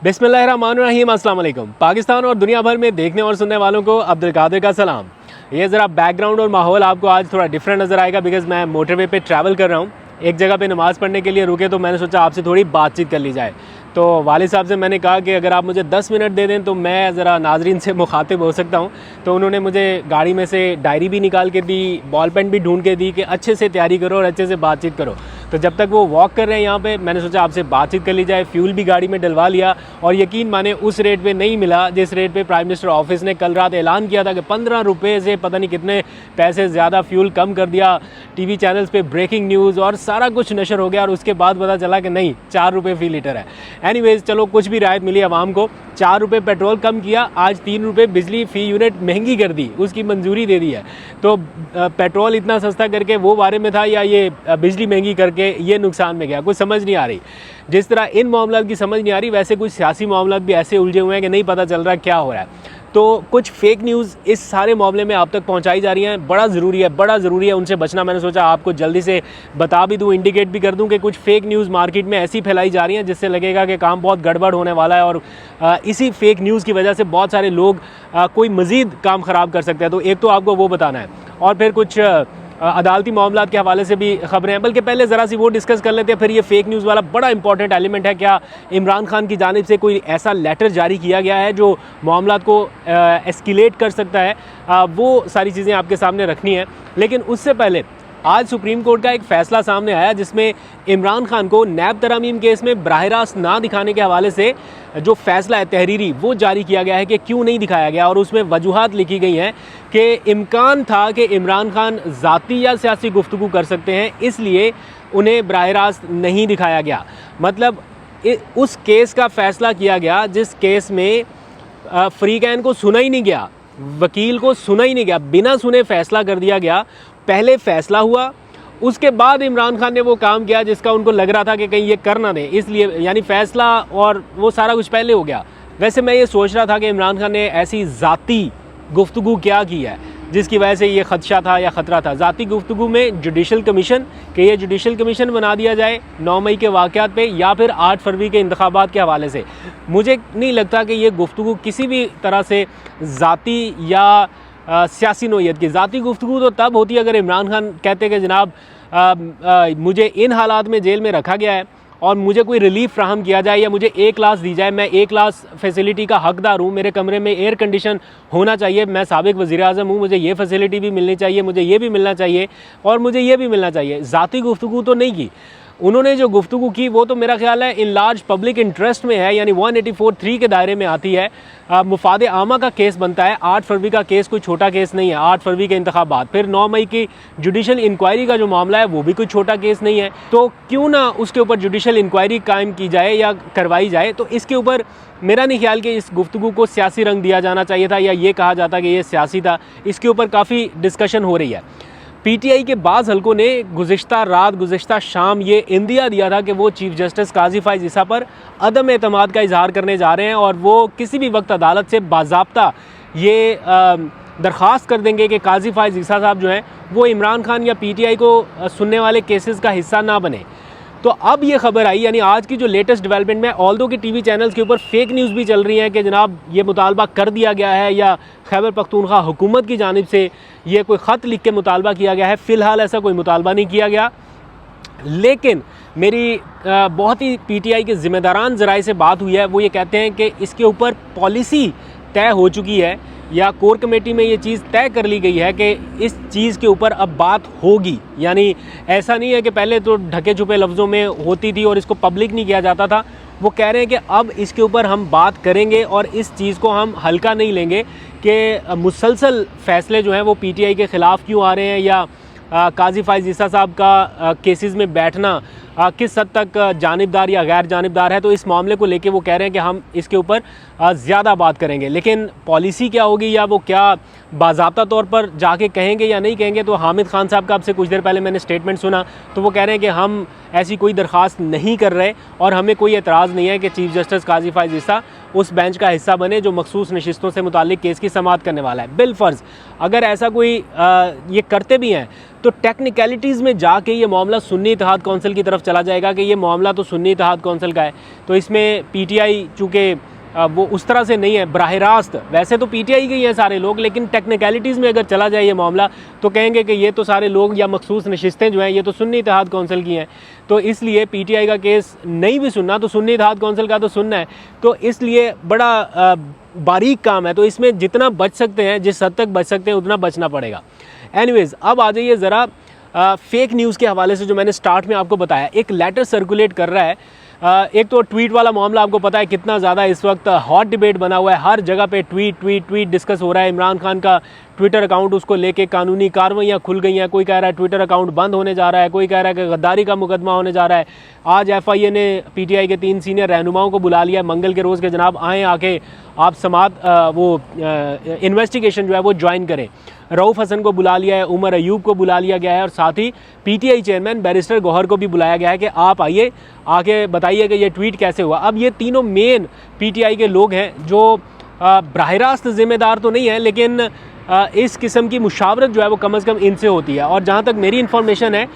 बिस्मिल्लाहिर्रहमानिर्रहीम, अस्सलाम वालेकुम। पाकिस्तान और दुनिया भर में देखने और सुनने वालों को अब्दुल कादिर का सलाम। ये ज़रा बैकग्राउंड और माहौल आपको आज थोड़ा डिफरेंट नज़र आएगा बिकॉज़ मैं मोटरवे पे ट्रैवल कर रहा हूँ। एक जगह पे नमाज़ पढ़ने के लिए रुके तो मैंने सोचा आपसे थोड़ी बातचीत कर ली जाए। तो वालिद साहब से मैंने कहा कि अगर आप मुझे 10 मिनट दे दें तो मैं ज़रा नाजरीन से मुखातिब हो सकता हूँ। तो उन्होंने मुझे गाड़ी में से डायरी भी निकाल के दी, बॉल पेन भी ढूंढ के दी कि अच्छे से तैयारी करो और अच्छे से बातचीत करो। तो जब तक वो वॉक कर रहे हैं यहाँ पे, मैंने सोचा आपसे बातचीत कर ली जाए। फ्यूल भी गाड़ी में डलवा लिया और यकीन माने उस रेट पे नहीं मिला जिस रेट पे प्राइम मिनिस्टर ऑफिस ने कल रात ऐलान किया था कि 15 रुपये से पता नहीं कितने पैसे ज़्यादा फ्यूल कम कर दिया। टीवी चैनल्स पे ब्रेकिंग न्यूज़ और सारा कुछ नशर हो गया और उसके बाद पता चला कि नहीं, 4 रुपये फ़ी लीटर है। एनीवेज़, चलो कुछ भी राहत मिली आवाम को। 4 रुपये पेट्रोल कम किया, आज 3 रुपये बिजली फ़ी यूनिट महंगी कर दी, उसकी मंजूरी दे दी है। तो पेट्रोल इतना सस्ता करके वो बारे में था या ये बिजली महंगी करके ये नुकसान में गया, कुछ समझ नहीं आ रही। जिस तरह इन मामलों की समझ नहीं आ रही, वैसे कुछ सियासी मामला भी ऐसे उलझे हुए हैं कि नहीं पता चल रहा क्या हो रहा है। तो कुछ फेक न्यूज़ इस सारे मामले में आप तक पहुंचाई जा रही हैं। बड़ा ज़रूरी है उनसे बचना। मैंने सोचा आपको जल्दी से बता भी दूं, इंडिकेट भी कर दूं कि कुछ फेक न्यूज़ मार्केट में ऐसी फैलाई जा रही हैं जिससे लगेगा कि काम बहुत गड़बड़ होने वाला है और इसी फेक न्यूज़ की वजह से बहुत सारे लोग कोई मज़ीद काम ख़राब कर सकते हैं। तो एक तो आपको वो बताना है और फिर कुछ अदालती मामलात के हवाले से भी ख़बरें हैं। बल्कि पहले ज़रा सी वो डिस्कस कर लेते हैं, फिर ये फ़ेक न्यूज़ वाला बड़ा इंपॉर्टेंट एलिमेंट है। क्या इमरान खान की जानिब से कोई ऐसा लेटर जारी किया गया है जो मामलात को एस्केलेट कर सकता है? वो सारी चीज़ें आपके सामने रखनी है। लेकिन उससे पहले आज सुप्रीम कोर्ट का एक फ़ैसला सामने आया जिसमें इमरान खान को नैब तरमीम केस में बराह रास्त ना दिखाने के हवाले से जो फ़ैसला है तहरीरी, वो जारी किया गया है कि क्यों नहीं दिखाया गया। और उसमें वजूहात लिखी गई हैं कि इम्कान था कि इमरान खान ज़ाती या सियासी गुफ्तगू कर सकते हैं, इसलिए उन्हें बराह रास्त नहीं दिखाया गया। मतलब उस केस का फ़ैसला किया गया जिस केस में फ़रीक़ैन को सुना ही नहीं गया, वकील को सुना ही नहीं गया, बिना सुने फ़ैसला कर दिया गया। पहले फ़ैसला हुआ, उसके बाद इमरान खान ने वो काम किया जिसका उनको लग रहा था कि कहीं ये कर ना दें, इसलिए यानी फ़ैसला और वो सारा कुछ पहले हो गया। वैसे मैं ये सोच रहा था कि इमरान खान ने ऐसी ज़ाती गुफ्तगू क्या की है जिसकी वजह से ये ख़दशा था या ख़तरा था। ज़ाती गुफ्तगू में जुडिशल कमीशन, कि ये जुडिशल कमीशन बना दिया जाए 9 मई के वाक़यात पे या फिर 8 फरवरी के इंतखाबात के हवाले से। मुझे नहीं लगता कि ये गुफ्तगू किसी भी तरह से ज़ाती या सियासी नोयत की। ज़ाती गुफ्तगू तो तब होती है अगर इमरान खान कहते कि जनाब मुझे इन हालात में जेल में रखा गया है और मुझे कोई रिलीफ फ्राहम किया जाए या मुझे ए क्लास दी जाए, मैं ए क्लास फैसिलिटी का हकदार हूँ, मेरे कमरे में एयर कंडीशन होना चाहिए, मैं साबिक वज़ीर आज़म हूँ, मुझे ये फैसिलिटी भी मिलनी चाहिए, मुझे ये भी मिलना चाहिए और मुझे ये भी मिलना चाहिए। ज़ाती गुफ्तगू तो नहीं की उन्होंने। जो गुफ्तगू की वो तो मेरा ख्याल है इन लार्ज पब्लिक इंटरेस्ट में है, यानी 184(3) के दायरे में आती है। मुफाद आमा का केस बनता है। 8 फरवरी का केस कोई छोटा केस नहीं है। 8 फरवरी के इंतखाबात, फिर 9 मई की जुडिशल इंक्वायरी का जो मामला है वो भी कोई छोटा केस नहीं है। तो क्यों ना उसके ऊपर जुडिशल इंक्वायरी कायम की जाए या करवाई जाए। तो इसके ऊपर मेरा नहीं ख्याल कि इस गुफ्तगू को सियासी रंग दिया जाना चाहिए था या ये कहा जाता कि ये सियासी था। इसके ऊपर काफ़ी डिस्कशन हो रही है। पीटीआई के बाज़ हलकों ने गुज़िश्ता शाम ये इंदिया दिया था कि वो चीफ़ जस्टिस काजी फ़ाइज़ ईसा पर अदम एतमाद का इजहार करने जा रहे हैं और वो किसी भी वक्त अदालत से बाज़ाब्ता ये दरख्वास्त कर देंगे कि काजी फ़ाइज़ ईसा साहब जो हैं वो इमरान खान या पीटीआई को सुनने वाले केसेस का हिस्सा ना बने। तो अब ये खबर आई, यानी आज की जो लेटेस्ट डेवलपमेंट में, ऑल्दो कि टीवी चैनल्स के ऊपर फेक न्यूज़ भी चल रही हैं कि जनाब ये मुतालबा कर दिया गया है या खैबर पख्तूनख्वा हुकूमत की जानिब से ये कोई ख़त लिख के मुतालबा किया गया है। फ़िलहाल ऐसा कोई मुतालबा नहीं किया गया। लेकिन मेरी बहुत ही पीटीआई के ज़िम्मेदारान ज़राए से बात हुई है, वो ये कहते हैं कि इसके ऊपर पॉलिसी तय हो चुकी है या कोर कमेटी में ये चीज़ तय कर ली गई है कि इस चीज़ के ऊपर अब बात होगी। यानी ऐसा नहीं है कि पहले तो ढके छुपे लफ्ज़ों में होती थी और इसको पब्लिक नहीं किया जाता था। वो कह रहे हैं कि अब इसके ऊपर हम बात करेंगे और इस चीज़ को हम हल्का नहीं लेंगे कि मुसलसल फ़ैसले जो हैं वो पीटीआई के ख़िलाफ़ क्यों आ रहे हैं या काजी फ़ाइज़ ईसा साहब का केसेस में बैठना किस हद तक जानिबदार या गैर जानिबदार है। तो इस मामले को लेके वो कह रहे हैं कि हम इसके ऊपर ज़्यादा बात करेंगे। लेकिन पॉलिसी क्या होगी या वो क्या बाज़ाब्ता तौर पर जाके कहेंगे या नहीं कहेंगे। तो हामिद खान साहब का आपसे कुछ देर पहले मैंने स्टेटमेंट सुना, तो वो कह रहे हैं कि हम ऐसी कोई दरख्वास्त नहीं कर रहे और हमें कोई एतराज़ नहीं है कि चीफ़ जस्टिस काजी फ़ाइज़ ईसा उस बेंच का हिस्सा बने जो मखसूस नशिस्तों से मुतालिक केस की समाअत करने वाला है। बिलफ़र्ज़ अगर ऐसा कोई ये करते भी हैं तो टेक्निकलिटीज़ में जाके ये मामला सुन्नी इत्तेहाद कौंसिल की तरफ चला जाएगा कि ये मामला तो सुन्नी इत्तेहाद कौंसिल का है, तो इसमें पीटीआई चूँकि वो उस तरह से नहीं है बराह रास्त, वैसे तो पीटीआई के ही हैं सारे लोग, लेकिन टेक्निकलिटीज़ में अगर चला जाए ये मामला तो कहेंगे कि ये तो सारे लोग या मखसूस नशिस्तें जो हैं ये तो सुन्नी इत्तेहाद कौंसिल की हैं, तो इसलिए पीटीआई का केस नहीं भी सुनना तो सुन्नी इत्तेहाद कौंसिल का तो सुनना है। तो इसलिए बड़ा बारीक काम है, तो इसमें जितना बच सकते हैं, जिस हद तक बच सकते हैं उतना बचना पड़ेगा। एनीवेज़, अब आ जाइए ज़रा फेक न्यूज़ के हवाले से। जो मैंने स्टार्ट में आपको बताया, एक लेटर सर्कुलेट कर रहा है। एक तो ट्वीट वाला मामला आपको पता है कितना ज़्यादा इस वक्त हॉट डिबेट बना हुआ है, हर जगह पे ट्वीट डिस्कस हो रहा है। इमरान खान का ट्विटर अकाउंट, उसको लेके कानूनी कार्रवाइयाँ खुल गई हैं। कोई कह रहा है ट्विटर अकाउंट बंद होने जा रहा है, कोई कह रहा है कि गद्दारी का मुकदमा होने जा रहा है। आज एफआईए ने पीटीआई के 3 सीनियर रहनुमाओं को बुला लिया मंगल के रोज़ के जनाब आएँ, आके आप इन्वेस्टिगेशन जो है वो ज्वाइन करें। रऊफ़ हसन को बुला लिया है, उमर अयूब को बुला लिया गया है, और साथ ही पीटीआई चेयरमैन बैरिस्टर गौहर को भी बुलाया गया है कि आप आइए, आके बताइए कि ये ट्वीट कैसे हुआ। अब ये तीनों मेन पीटीआई के लोग हैं जो बराह रास्त ज़िम्मेदार तो नहीं है, लेकिन इस किस्म की मुशावरत जो है वो कम से कम इनसे होती है। और जहाँ तक मेरी इन्फॉर्मेशन है,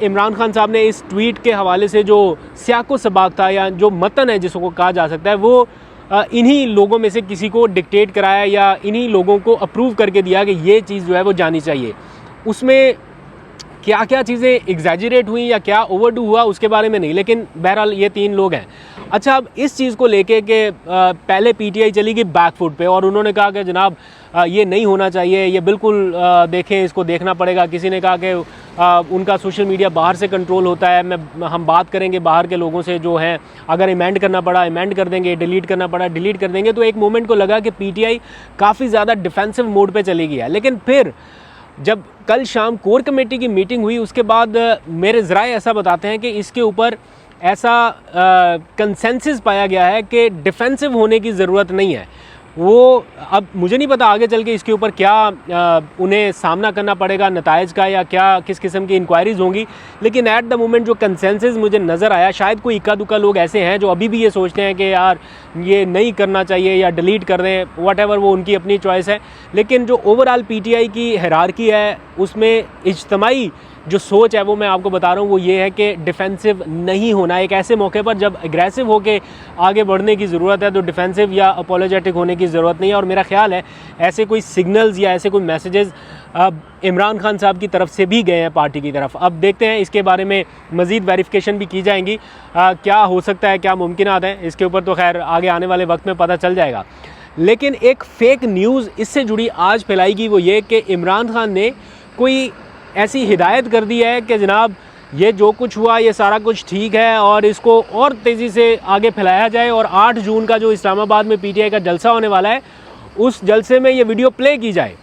इमरान खान साहब ने इस ट्वीट के हवाले से जो सियाको सबाक था या जो मतन है जिसको कहा जा सकता है, वो इन्हीं लोगों में से किसी को डिक्टेट कराया या इन्हीं लोगों को अप्रूव करके दिया कि ये चीज़ जो है वो जानी चाहिए। उसमें क्या क्या चीज़ें एग्जैजरेट हुई या क्या ओवरडू हुआ उसके बारे में नहीं, लेकिन बहरहाल ये 3 लोग हैं। अच्छा, अब इस चीज़ को लेके कि पहले पीटीआई चली गई बैकफुट पे और उन्होंने कहा कि जनाब ये नहीं होना चाहिए, ये बिल्कुल देखें, इसको देखना पड़ेगा। किसी ने कहा कि उनका सोशल मीडिया बाहर से कंट्रोल होता है, हम बात करेंगे बाहर के लोगों से जो हैं, अगर अमेंड करना पड़ा अमेंड कर देंगे, डिलीट करना पड़ा डिलीट कर देंगे। तो एक मोमेंट को लगा कि पीटीआई काफ़ी ज़्यादा डिफेंसिव मोड पे चली गई है। लेकिन फिर जब कल शाम कोर कमेटी की मीटिंग हुई, उसके बाद मेरे ज़राए ऐसा बताते हैं कि इसके ऊपर ऐसा कंसेंसस पाया गया है कि डिफेंसिव होने की ज़रूरत नहीं है। वो अब मुझे नहीं पता आगे चल के इसके ऊपर क्या उन्हें सामना करना पड़ेगा नताइज का, या क्या किस किस्म की इंक्वायरीज़ होंगी, लेकिन एट द मोमेंट जो कंसेंसस मुझे नज़र आया, शायद कोई इक्का दुक्का लोग ऐसे हैं जो अभी भी ये सोचते हैं कि यार ये नहीं करना चाहिए या डिलीट कर दें, व्हाटएवर, वो उनकी अपनी चॉइस है। लेकिन जो ओवरऑल पीटीआई की हायरार्की है उसमें इज्तमाई जो सोच है वो मैं आपको बता रहा हूँ, वो ये है कि डिफेंसिव नहीं होना। एक ऐसे मौके पर जब एग्रेसिव होकर आगे बढ़ने की ज़रूरत है तो डिफेंसिव या अपोलोजेटिक होने की ज़रूरत नहीं है। और मेरा ख्याल है ऐसे कोई सिग्नल्स या ऐसे कोई मैसेजेस अब इमरान खान साहब की तरफ से भी गए हैं पार्टी की तरफ। अब देखते हैं इसके बारे में मज़ीद वेरिफिकेशन भी की जाएंगी, क्या हो सकता है, क्या मुमकिनात हैं, इसके ऊपर तो खैर आगे आने वाले वक्त में पता चल जाएगा। लेकिन एक फ़ेक न्यूज़ इससे जुड़ी आज फैलाई गई, वो ये कि इमरान खान ने कोई ऐसी हिदायत कर दी है कि जनाब ये जो कुछ हुआ ये सारा कुछ ठीक है और इसको और तेज़ी से आगे फैलाया जाए, और 8 जून का जो इस्लामाबाद में पीटीआई का जलसा होने वाला है उस जलसे में ये वीडियो प्ले की जाए।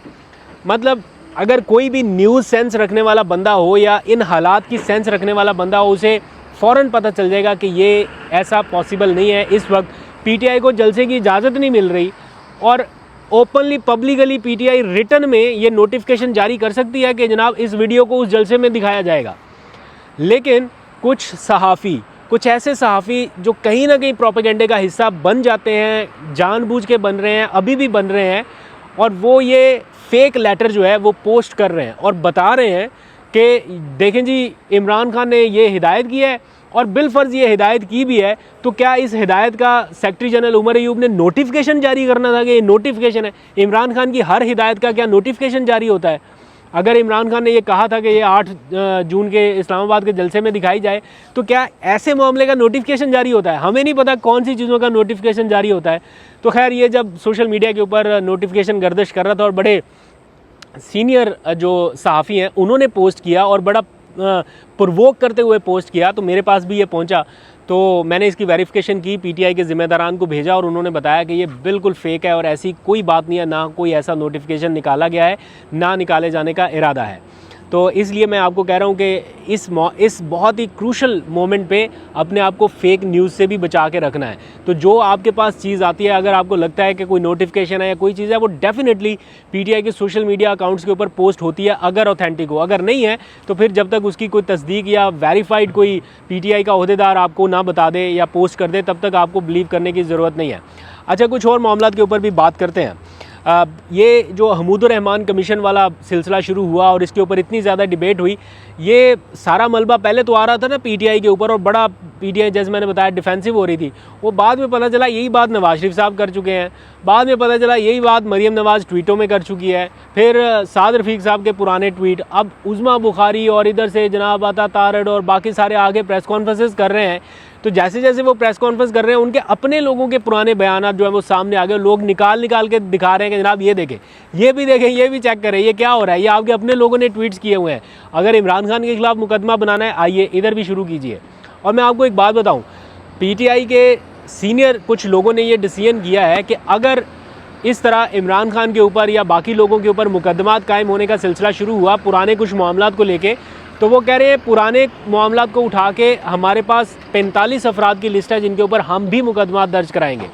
मतलब अगर कोई भी न्यूज़ सेंस रखने वाला बंदा हो या इन हालात की सेंस रखने वाला बंदा हो, उसे फ़ौरन पता चल जाएगा कि ये ऐसा पॉसिबल नहीं है। इस वक्त पीटीआई को जलसे की इजाज़त नहीं मिल रही, और ओपनली पब्लिकली पीटीआई रिटर्न में ये नोटिफिकेशन जारी कर सकती है कि जनाब इस वीडियो को उस जलसे में दिखाया जाएगा। लेकिन कुछ सहाफ़ी, कुछ ऐसे सहाफ़ी जो कहीं ना कहीं प्रोपेगेंडे का हिस्सा बन जाते हैं, जानबूझ के बन रहे हैं, अभी भी बन रहे हैं, और वो ये फ़ेक लेटर जो है वो पोस्ट कर रहे हैं और बता रहे हैं कि देखें जी इमरान खान ने ये हिदायत की है, और बिलफर्ज ये हिदायत की भी है, तो क्या इस हिदायत का सेक्रेटरी जनरल उमर अयूब ने नोटिफिकेशन जारी करना था कि ये नोटिफिकेशन है? इमरान खान की हर हिदायत का क्या नोटिफिकेशन जारी होता है? अगर इमरान खान ने ये कहा था कि ये 8 जून के इस्लामाबाद के जलसे में दिखाई जाए, तो क्या ऐसे मामले का नोटिफिकेशन जारी होता है? हमें नहीं पता कौन सी चीज़ों का नोटिफिकेशन जारी होता है। तो खैर ये जब सोशल मीडिया के ऊपर नोटिफिकेशन गर्दिश कर रहा था और बड़े सीनियर जो सहाफ़ी हैं उन्होंने पोस्ट किया और बड़ा प्रोवोक करते हुए पोस्ट किया, तो मेरे पास भी ये पहुंचा, तो मैंने इसकी वेरिफिकेशन की, पीटीआई के ज़िम्मेदारान को भेजा और उन्होंने बताया कि ये बिल्कुल फ़ेक है और ऐसी कोई बात नहीं है, ना कोई ऐसा नोटिफिकेशन निकाला गया है, ना निकाले जाने का इरादा है। तो इसलिए मैं आपको कह रहा हूँ कि इस बहुत ही क्रूशल मोमेंट पे अपने आप को फेक न्यूज़ से भी बचा के रखना है। तो जो आपके पास चीज़ आती है, अगर आपको लगता है कि कोई नोटिफिकेशन है या कोई चीज़ है, वो डेफिनेटली पीटीआई के सोशल मीडिया अकाउंट्स के ऊपर पोस्ट होती है अगर ऑथेंटिक हो। अगर नहीं है तो फिर जब तक उसकी कोई तस्दीक या वेरीफाइड कोई पीटीआई का ओहदेदार आपको ना बता दे या पोस्ट कर दे, तब तक आपको बिलीव करने की ज़रूरत नहीं है। अच्छा, कुछ और मामलों के ऊपर भी बात करते हैं। ये जो हमीदुर रहमान कमीशन वाला सिलसिला शुरू हुआ और इसके ऊपर इतनी ज़्यादा डिबेट हुई, ये सारा मलबा पहले तो आ रहा था ना पीटीआई के ऊपर, और बड़ा पीटीआई जैसे मैंने बताया डिफेंसिव हो रही थी। वो बाद में पता चला यही बात नवाज शरीफ साहब कर चुके हैं, बाद में पता चला यही बात मरीम नवाज़ ट्वीटों में कर चुकी है, फिर साद रफ़ीक साहब के पुराने ट्वीट, अब उज़मा बुखारी और इधर से जनाब आता तारड़ और बाकी सारे आगे प्रेस कॉन्फ्रेंसेस कर रहे हैं। तो जैसे जैसे वो प्रेस कॉन्फ्रेंस कर रहे हैं उनके अपने लोगों के पुराने बयान जो है वो सामने आ गए, लोग निकाल के दिखा रहे हैं कि जनाब ये देखें, ये भी देखें, ये भी चेक करें, ये क्या हो रहा है, ये आपके अपने लोगों ने ट्वीट्स किए हुए हैं। अगर इमरान खान के खिलाफ मुकदमा बनाना है, आइए इधर भी शुरू कीजिए। और मैं आपको एक बात बताऊँ, पीटीआई के सीनियर कुछ लोगों ने ये डिसीजन किया है कि अगर इस तरह इमरान खान के ऊपर या बाकी लोगों के ऊपर मुकदमात कायम होने का सिलसिला शुरू हुआ पुराने कुछ मामलात को लेके, तो वो कह रहे हैं पुराने मामलात को उठा के हमारे पास 45 अफराद की लिस्ट है जिनके ऊपर हम भी मुकदमा दर्ज कराएंगे।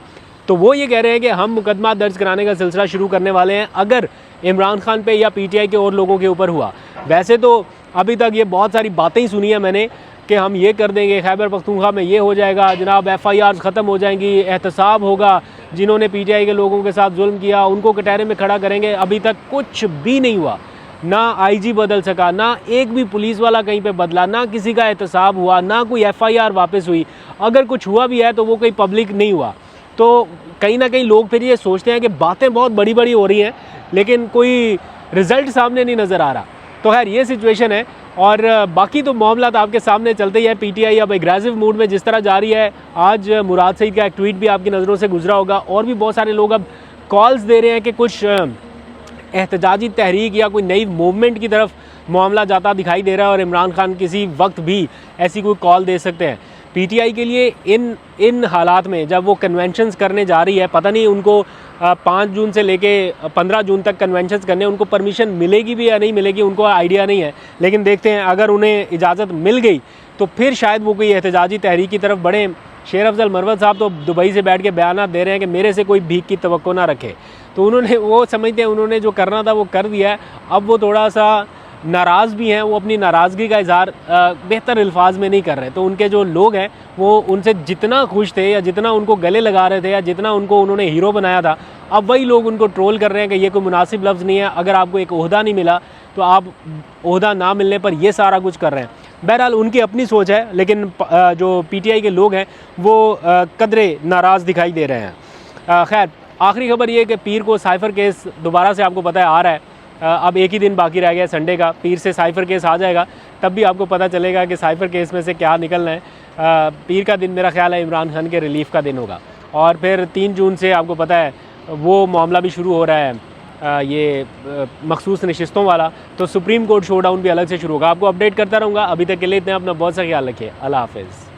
तो वो ये कह रहे हैं कि हम मुकदमा दर्ज कराने का सिलसिला शुरू करने वाले हैं अगर इमरान खान पे या पीटीआई के और लोगों के ऊपर हुआ। वैसे तो अभी तक ये बहुत सारी बातें ही सुनी है मैंने कि हम ये कर देंगे, खैबर पख्तूनख्वा में ये हो जाएगा, जनाब FIR ख़त्म हो जाएंगी, एहतसाब होगा, जिन्होंने पीटीआई के लोगों के साथ जुल्म किया उनको कटहरे में खड़ा करेंगे। अभी तक कुछ भी नहीं हुआ, ना आईजी बदल सका, ना एक भी पुलिस वाला कहीं पे बदला, ना किसी का एहतसाब हुआ, ना कोई FIR वापस हुई। अगर कुछ हुआ भी है तो वो कोई पब्लिक नहीं हुआ। तो कहीं ना कहीं लोग फिर ये सोचते हैं कि बातें बहुत बड़ी बड़ी हो रही हैं लेकिन कोई रिज़ल्ट सामने नहीं नज़र आ रहा। तो खैर ये सिचुएशन है, और बाकी तो मामला आपके सामने चलते ही है। पीटीआई अब एग्रेसिव मूड में जिस तरह जा रही है, आज मुराद सईद का एक ट्वीट भी आपकी नज़रों से गुजरा होगा, और भी बहुत सारे लोग अब कॉल्स दे रहे हैं कि कुछ एहतजाजी तहरीक या कोई नई मूवमेंट की तरफ मामला जाता दिखाई दे रहा है और इमरान खान किसी वक्त भी ऐसी कोई कॉल दे सकते हैं। पीटीआई के लिए इन हालात में जब वो कन्वेंशंस करने जा रही है, पता नहीं उनको 5 जून से लेके 15 जून तक कन्वेंशंस करने, उनको परमिशन मिलेगी भी या नहीं मिलेगी उनको आइडिया नहीं है, लेकिन देखते हैं अगर उन्हें इजाज़त मिल गई तो फिर शायद वो कोई एहतजाजी तहरीक की तरफ बढ़े। शेर अफजल मरवत साहब तो दुबई से बैठ के बयान दे रहे हैं कि मेरे से कोई भीख की तवक्को ना रखे। तो उन्होंने वो समझते हैं उन्होंने जो करना था वो कर दिया है। अब वो थोड़ा सा नाराज़ भी हैं, वो अपनी नाराज़गी का इज़हार बेहतर अल्फाज में नहीं कर रहे। तो उनके जो लोग हैं वो उनसे जितना खुश थे या जितना उनको गले लगा रहे थे या जितना उनको उन्होंने हीरो बनाया था, अब वही लोग उनको ट्रोल कर रहे हैं कि ये कोई मुनासिब लफ्ज़ नहीं है, अगर आपको एक ओहदा नहीं मिला तो आप ओहदा ना मिलने पर ये सारा कुछ कर रहे हैं। बहरहाल उनकी अपनी सोच है, लेकिन जो पीटीआई के लोग हैं वो कदरे नाराज़ दिखाई दे रहे हैं। खैर आखिरी खबर ये कि पीर को साइफ़र केस दोबारा से आपको पता है आ रहा है। अब एक ही दिन बाकी रह गया संडे का, पीर से साइफ़र केस आ जाएगा, तब भी आपको पता चलेगा कि साइफ़र केस में से क्या निकलना है। पीर का दिन मेरा ख्याल है इमरान खान के रिलीफ़ का दिन होगा, और फिर 3 जून से आपको पता है वो मामला भी शुरू हो रहा है, ये मखसूस नशिस्तों वाला। तो सुप्रीम कोर्ट शोडाउन भी अलग से शुरू होगा। आपको अपडेट करता रहूँगा। अभी तक के लिए इतना अपना बहुत सा ख्याल रखिए। अल्लाह हाफ़िज़।